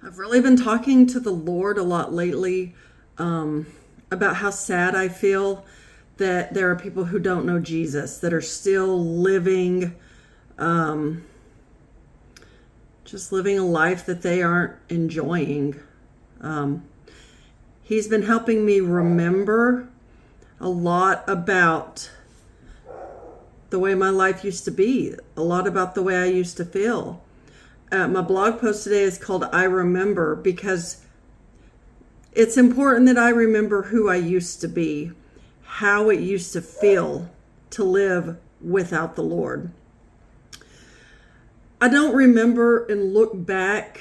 I've really been talking to the Lord a lot lately about how sad I feel that there are people who don't know Jesus, that are still living, just living a life that they aren't enjoying. He's been helping me remember a lot about the way my life used to be, a lot about the way I used to feel. My blog post today is called I Remember, because it's important that I remember who I used to be, how it used to feel to live without the Lord. I don't remember and look back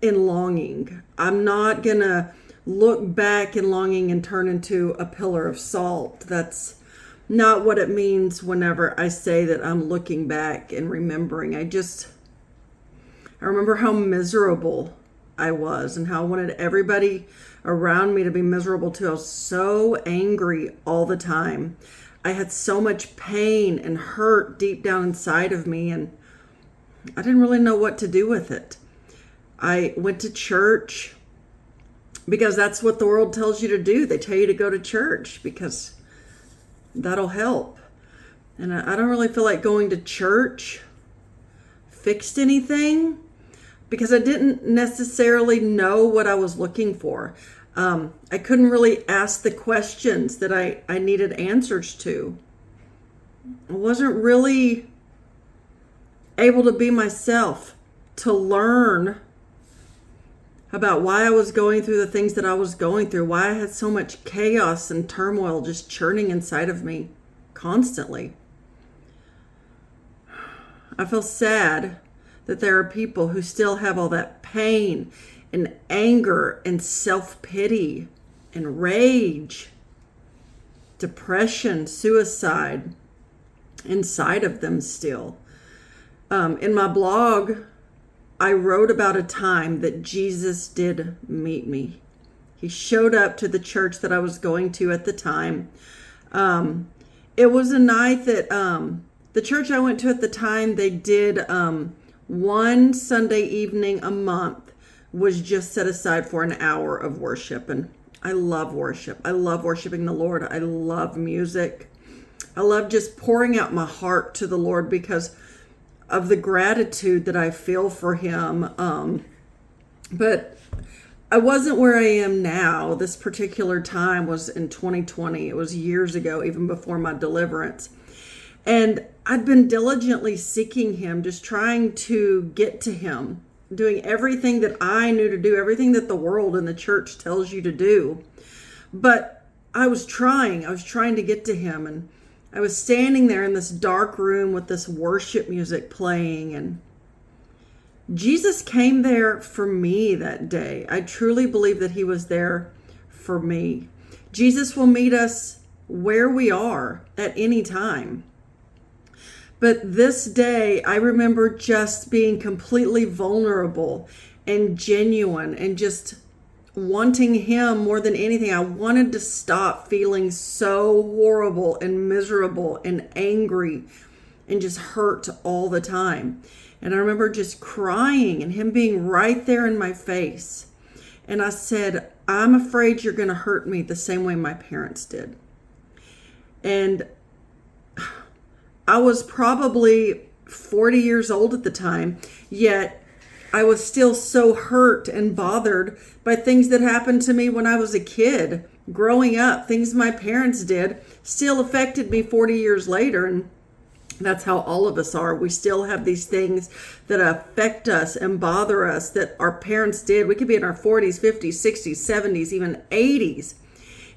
in longing. I'm not going to look back in longing and turn into a pillar of salt. That's not what it means whenever I say that I'm looking back and remembering. I remember how miserable I was and how I wanted everybody around me to be miserable too. I was so angry all the time. I had so much pain and hurt deep down inside of me, and I didn't really know what to do with it. I went to church because that's what the world tells you to do. They tell you to go to church because that'll help. And I don't really feel like going to church fixed anything, because I didn't necessarily know what I was looking for. I couldn't really ask the questions that I needed answers to. I wasn't really able to be myself, to learn about why I was going through the things that I was going through, why I had so much chaos and turmoil just churning inside of me constantly. I feel sad that there are people who still have all that pain and anger and self-pity and rage, depression, suicide inside of them still. In my blog, I wrote about a time that Jesus did meet me. He showed up to the church that I was going to at the time. It was a night that the church I went to at the time, they did one Sunday evening a month was just set aside for an hour of worship. And I love worship. I love worshiping the Lord. I love music. I love just pouring out my heart to the Lord because of the gratitude that I feel for him. But I wasn't where I am now. This particular time was in 2020. It was years ago, even before my deliverance. And I'd been diligently seeking him, just trying to get to him, doing everything that I knew to do, everything that the world and the church tells you to do. But I was trying to get to him. And I was standing there in this dark room with this worship music playing. And Jesus came there for me that day. I truly believe that he was there for me. Jesus will meet us where we are at any time. But this day, I remember just being completely vulnerable and genuine and just wanting him more than anything. I wanted to stop feeling so horrible and miserable and angry and just hurt all the time. And I remember just crying and him being right there in my face. And I said, I'm afraid you're going to hurt me the same way my parents did. And I was probably 40 years old at the time, yet I was still so hurt and bothered by things that happened to me when I was a kid. Growing up, things my parents did still affected me 40 years later, and that's how all of us are. We still have these things that affect us and bother us that our parents did. We could be in our 40s, 50s, 60s, 70s, even 80s.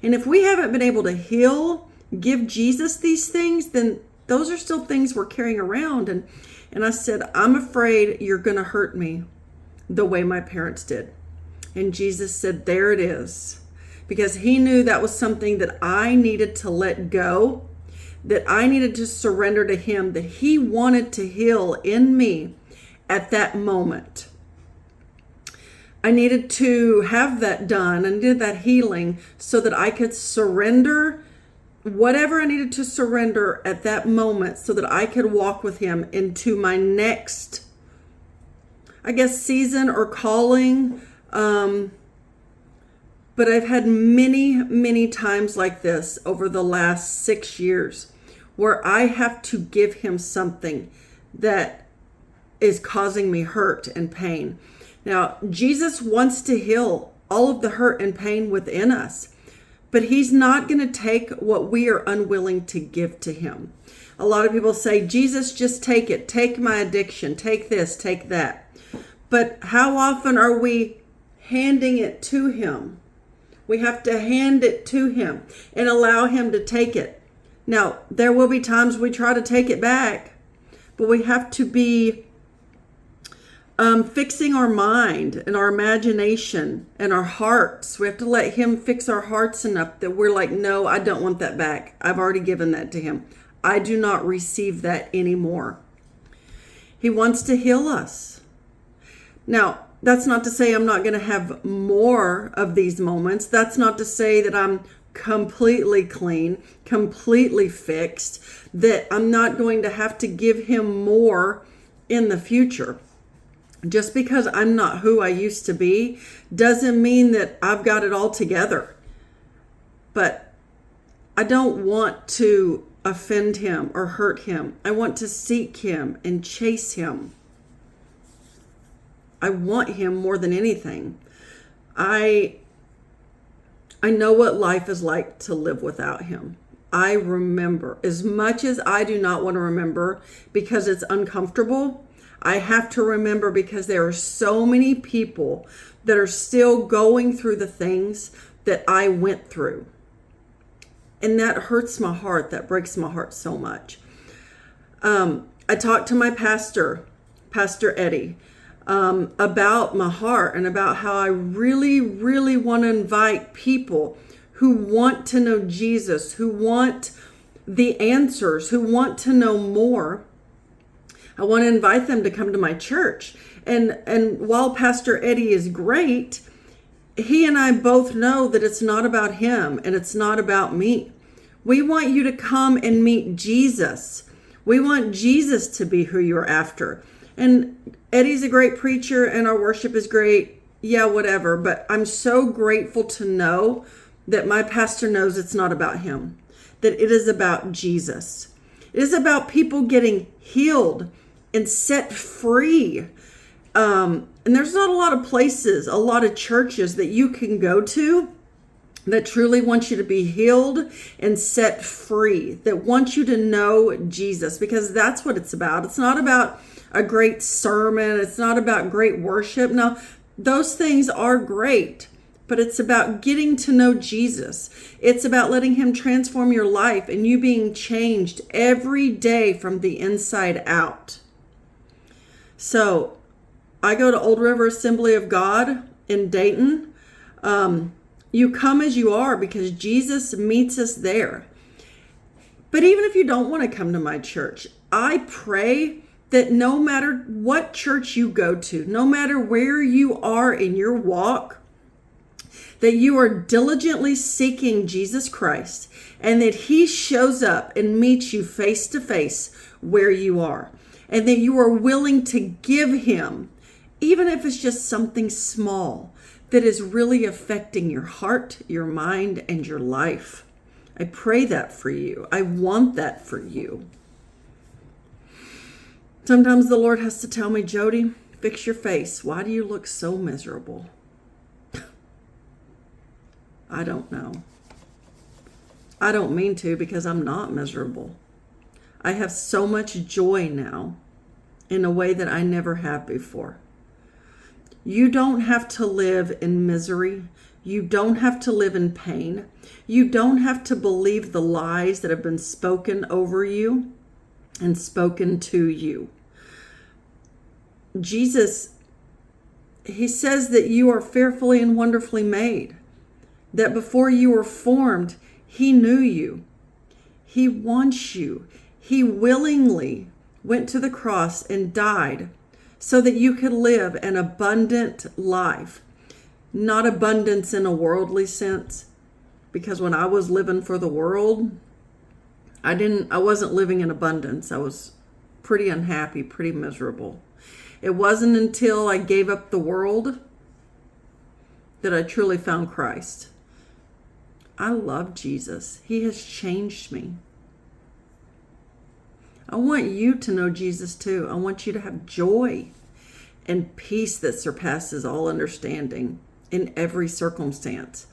And if we haven't been able to heal, give Jesus these things, then those are still things we're carrying around. And I said, I'm afraid you're going to hurt me the way my parents did. And Jesus said, there it is. Because he knew that was something that I needed to let go, that I needed to surrender to him, that he wanted to heal in me at that moment. I needed to have that done. I needed that healing so that I could surrender whatever I needed to surrender at that moment so that I could walk with him into my next I guess, season or calling. But I've had many, many times like this over the last 6 years where I have to give him something that is causing me hurt and pain. Now, Jesus wants to heal all of the hurt and pain within us, but he's not going to take what we are unwilling to give to him. A lot of people say, Jesus, just take it. Take my addiction. Take this, take that. But how often are we handing it to him? We have to hand it to him and allow him to take it. Now, there will be times we try to take it back, but we have to be fixing our mind and our imagination and our hearts. We have to let him fix our hearts enough that we're like, no, I don't want that back. I've already given that to him. I do not receive that anymore. He wants to heal us. Now, that's not to say I'm not going to have more of these moments. That's not to say that I'm completely clean, completely fixed, that I'm not going to have to give him more in the future. Just because I'm not who I used to be doesn't mean that I've got it all together. But I don't want to offend him or hurt him. I want to seek him and chase him. I want him more than anything. I know what life is like to live without him. I remember, as much as I do not want to remember because it's uncomfortable, I have to remember because there are so many people that are still going through the things that I went through. And that hurts my heart. That breaks my heart so much. I talked to my pastor, Pastor Eddie, about my heart and about how I really, really want to invite people who want to know Jesus, who want the answers, who want to know more. I want to invite them to come to my church. And while Pastor Eddie is great, he and I both know that it's not about him and it's not about me. We want you to come and meet Jesus. We want Jesus to be who you're after. And Eddie's a great preacher and our worship is great. Yeah, whatever. But I'm so grateful to know that my pastor knows it's not about him, that it is about Jesus. It is about people getting healed and set free. And there's not a lot of places, a lot of churches that you can go to that truly want you to be healed and set free, that want you to know Jesus, because that's what it's about. It's not about a great sermon. It's not about great worship. Now, those things are great, but it's about getting to know Jesus. It's about letting him transform your life and you being changed every day from the inside out. So I go to Old River Assembly of God in Dayton. You come as you are because Jesus meets us there. But even if you don't want to come to my church, I pray that no matter what church you go to, no matter where you are in your walk, that you are diligently seeking Jesus Christ and that he shows up and meets you face to face where you are. And that you are willing to give him, even if it's just something small, that is really affecting your heart, your mind, and your life. I pray that for you. I want that for you. Sometimes the Lord has to tell me, Jody, fix your face. Why do you look so miserable? I don't know. I don't mean to, because I'm not miserable. I have so much joy now in a way that I never have before. You don't have to live in misery. You don't have to live in pain. You don't have to believe the lies that have been spoken over you and spoken to you. Jesus, he says that you are fearfully and wonderfully made, that before you were formed, he knew you. He wants you. He willingly went to the cross and died so that you could live an abundant life. Not abundance in a worldly sense, because when I was living for the world, I wasn't living in abundance. I was pretty unhappy, pretty miserable. It wasn't until I gave up the world that I truly found Christ. I love Jesus. He has changed me. I want you to know Jesus too. I want you to have joy and peace that surpasses all understanding in every circumstance.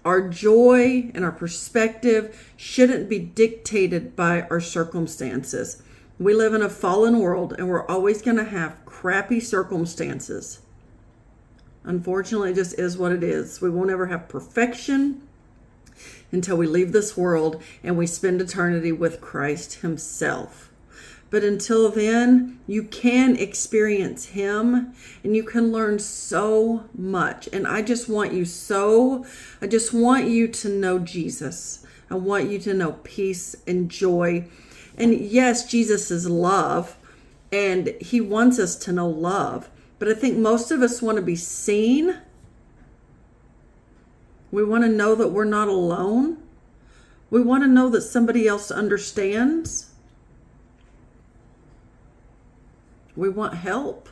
Our joy and our perspective shouldn't be dictated by our circumstances. We live in a fallen world, and we're always going to have crappy circumstances. Unfortunately, it just is what it is. We won't ever have perfection until we leave this world and we spend eternity with Christ himself. But until then, you can experience him and you can learn so much. And I just want you to know Jesus. I want you to know peace and joy. And yes, Jesus is love, and he wants us to know love. But I think most of us want to be seen. We want to know that we're not alone. We want to know that somebody else understands. We want help.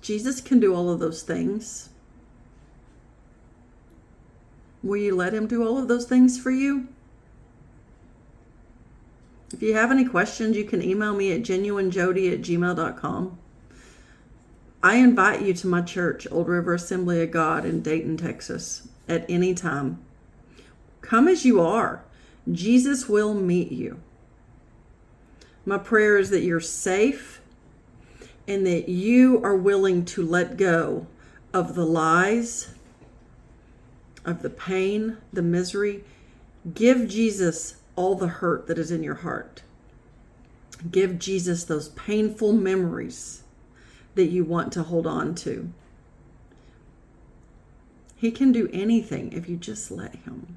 Jesus can do all of those things. Will you let him do all of those things for you? If you have any questions, you can email me at genuinejody@gmail.com. I invite you to my church, Old River Assembly of God in Dayton, Texas, at any time. Come as you are. Jesus will meet you. My prayer is that you're safe and that you are willing to let go of the lies, of the pain, the misery. Give Jesus all the hurt that is in your heart. Give Jesus those painful memories that you want to hold on to. He can do anything if you just let him.